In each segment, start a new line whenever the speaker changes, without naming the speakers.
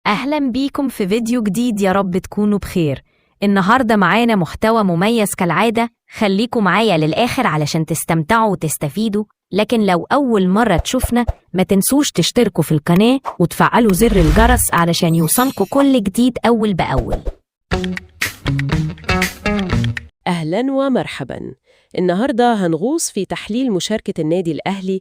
أهلا بيكم في فيديو جديد، يا رب تكونوا بخير. النهاردة معانا محتوى مميز كالعادة، خليكم معايا للآخر علشان تستمتعوا وتستفيدوا. لكن لو أول مرة تشوفنا ما تنسوش تشتركوا في القناة وتفعلوا زر الجرس علشان يوصلكوا كل جديد أول بأول.
أهلاً ومرحباً. النهاردة هنغوص في تحليل مشاركة النادي الأهلي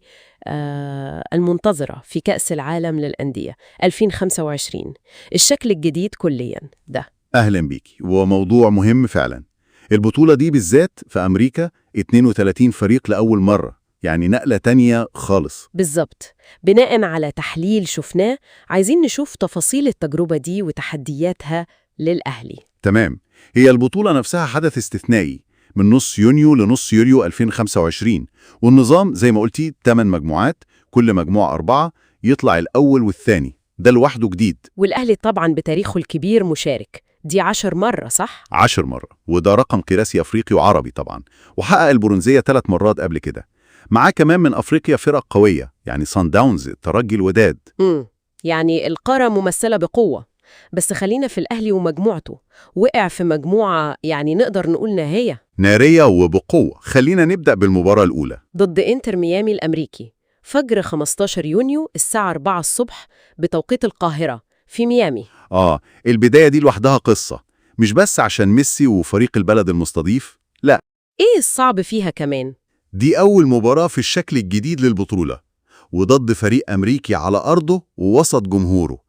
المنتظرة في كأس العالم للأندية 2025. الشكل الجديد كلياً ده.
أهلا بيكي، وموضوع مهم فعلا. البطولة دي بالذات في أمريكا 32 فريق لأول مرة، يعني نقلة تانية خالص.
بالظبط. بناءً على تحليل شفناه، عايزين نشوف تفاصيل التجربة دي وتحدياتها للأهلي.
تمام. هي البطولة نفسها حدث استثنائي من نص يونيو لنص يوليو 2025، والنظام زي ما قلتي 8 مجموعات، كل مجموعة 4 يطلع الأول والثاني، ده لوحده جديد.
والأهلي طبعاً بتاريخه الكبير مشارك، دي 10 مرة صح؟
10 مرة، وده رقم قياسي أفريقي وعربي طبعا، وحقق البرونزية 3 مرات قبل كده. معاه كمان من أفريقيا فرق قوية، يعني صن داونز، الترجي، الوداد.
يعني القارة ممثلة بقوة. بس خلينا في الأهلي ومجموعته، وقع في مجموعة يعني نقدر نقول
نارية وبقوة. خلينا نبدأ بالمباراة الأولى
ضد إنتر ميامي الأمريكي، فجر 15 يونيو الساعة 4 الصبح بتوقيت القاهرة في ميامي.
البداية دي لوحدها قصة، مش بس عشان ميسي وفريق البلد المستضيف، لا.
إيه الصعب فيها كمان؟
دي أول مباراة في الشكل الجديد للبطولة، وضد فريق أمريكي على أرضه ووسط جمهوره.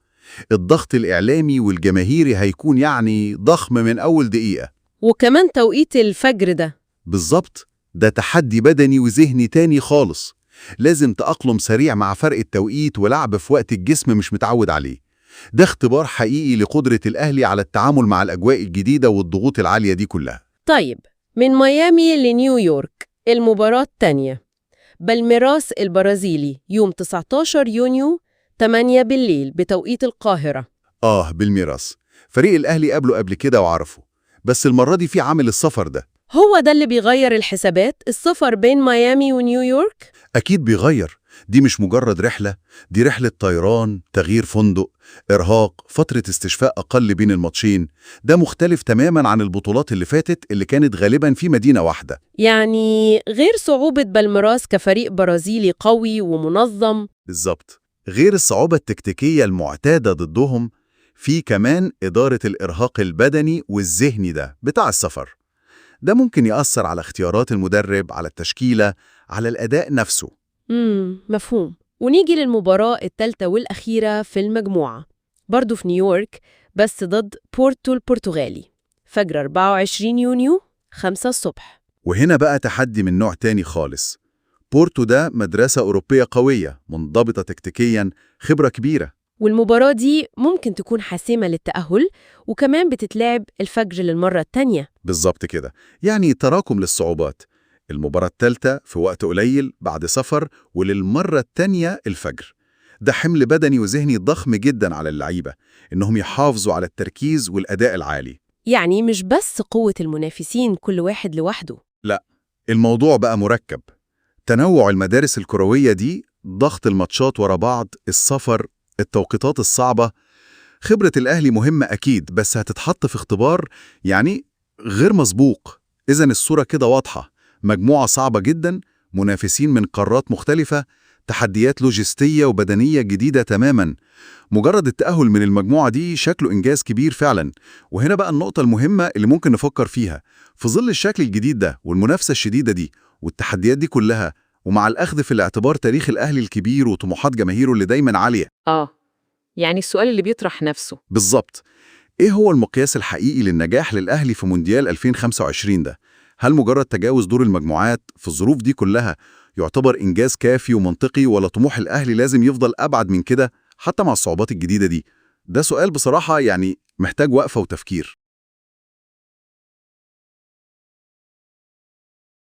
الضغط الإعلامي والجماهيري هيكون يعني ضخم من أول دقيقة.
وكمان توقيت الفجر ده.
بالظبط، ده تحدي بدني وذهني تاني خالص. لازم تأقلم سريع مع فرق التوقيت ولعب في وقت الجسم مش متعود عليه. ده اختبار حقيقي لقدرة الأهلي على التعامل مع الأجواء الجديدة والضغوط العالية دي كلها.
طيب، من ميامي لنيويورك المباراة التانية، بالميراس البرازيلي يوم 19 يونيو 8 بالليل بتوقيت القاهرة.
بالميراس. فريق الأهلي قابله قبل كده وعرفه، بس المرة دي في عامل السفر ده.
هو ده اللي بيغير الحسابات، السفر بين ميامي ونيويورك؟
أكيد بيغير. دي مش مجرد رحلة، دي رحلة طيران، تغيير فندق، إرهاق، فترة استشفاء أقل بين الماتشين. ده مختلف تماماً عن البطولات اللي فاتت اللي كانت غالباً في مدينة واحدة.
يعني غير صعوبة بالميراس كفريق برازيلي قوي ومنظم.
بالظبط، غير الصعوبة التكتيكية المعتادة ضدهم، في كمان إدارة الإرهاق البدني والذهني ده بتاع السفر. ده ممكن يأثر على اختيارات المدرب، على التشكيلة، على الأداء نفسه.
مفهوم. ونيجي للمباراة الثالثة والأخيرة في المجموعة، برضو في نيويورك بس ضد بورتو البرتغالي، فجر 24 يونيو 5 الصبح.
وهنا بقى تحدي من نوع تاني خالص. بورتو ده مدرسة أوروبية قوية، منضبطة تكتيكياً، خبرة كبيرة.
والمباراة دي ممكن تكون حاسمة للتأهل، وكمان بتتلعب الفجر للمرة التانية.
بالظبط كده، يعني تراكم للصعوبات. المباراة الثالثة في وقت قليل بعد سفر، وللمرة التانية الفجر. ده حمل بدني وذهني ضخم جدا على اللعيبة، إنهم يحافظوا على التركيز والأداء العالي.
يعني مش بس قوة المنافسين كل واحد لوحده،
لا، الموضوع بقى مركب. تنوع المدارس الكروية دي، ضغط الماتشات ورا بعض، السفر، التوقيتات الصعبة. خبرة الأهلي مهمة أكيد، بس هتتحط في اختبار يعني غير مسبوق. إذن الصورة كده واضحة، مجموعة صعبة جدا، منافسين من قارات مختلفة، تحديات لوجستية وبدنية جديدة تماما. مجرد التأهل من المجموعة دي شكله إنجاز كبير فعلا. وهنا بقى النقطة المهمة اللي ممكن نفكر فيها، في ظل الشكل الجديد ده والمنافسة الشديدة دي والتحديات دي كلها، ومع الأخذ في الاعتبار تاريخ الأهلي الكبير وطموحات جماهيره اللي دايما عالية.
يعني السؤال اللي بيطرح نفسه
بالظبط، إيه هو المقياس الحقيقي للنجاح للأهلي في مونديال 2025 ده؟ هل مجرد تجاوز دور المجموعات في الظروف دي كلها يعتبر إنجاز كافي ومنطقي، ولا طموح الأهلي لازم يفضل أبعد من كده حتى مع الصعوبات الجديدة دي؟ ده سؤال بصراحة يعني محتاج وقفة وتفكير.